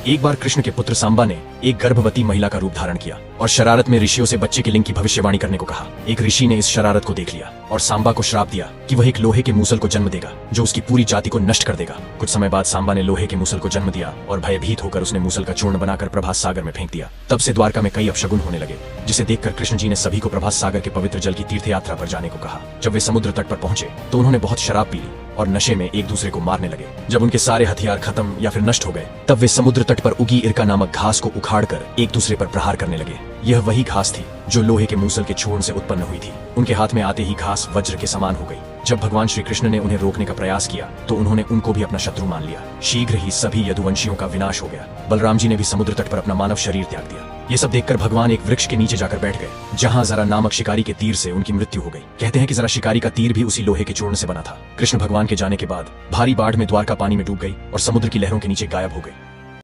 एक बार कृष्ण के पुत्र सांबा ने एक गर्भवती महिला का रूप धारण किया और शरारत में ऋषियों से बच्चे के लिंग की भविष्यवाणी करने को कहा। एक ऋषि ने इस शरारत को देख लिया और सांबा को श्राप दिया कि वह एक लोहे के मूसल को जन्म देगा जो उसकी पूरी जाति को नष्ट कर देगा। कुछ समय बाद सांबा ने लोहे के मूसल को जन्म दिया और भयभीत होकर उसने मूसल का चूर्ण बनाकर प्रभास सागर में फेंक दिया। तब से द्वारका में कई अपशगुन होने लगे, जिसे देखकर कृष्ण जी ने सभी को प्रभास सागर के पवित्र जल की तीर्थ यात्रा पर जाने को कहा। जब वे समुद्र तट पर पहुंचे तो उन्होंने बहुत शराब पी ली और नशे में एक दूसरे को मारने लगे। जब उनके सारे हथियार खत्म या फिर नष्ट हो गए तब वे समुद्र तट पर उगी इरका नामक घास को उखाड़कर एक दूसरे पर प्रहार करने लगे। यह वही घास थी जो लोहे के मूसल के चूर्ण से उत्पन्न हुई थी। उनके हाथ में आते ही घास वज्र के समान हो गई। जब भगवान श्री कृष्ण ने उन्हें रोकने का प्रयास किया तो उन्होंने उनको भी अपना शत्रु मान लिया। शीघ्र ही सभी यदुवंशियों का विनाश हो गया। बलराम जी ने भी समुद्र तट पर अपना मानव शरीर त्याग दिया। ये सब देखकर भगवान एक वृक्ष के नीचे जाकर बैठ गए जहां जरा नामक शिकारी के तीर से उनकी मृत्यु हो गई। कहते हैं कि जरा शिकारी का तीर भी उसी लोहे के चूर्ण से बना था। कृष्ण भगवान के जाने के बाद भारी बाढ़ में द्वारका पानी में डूब गई और समुद्र की लहरों के नीचे गायब हो गई।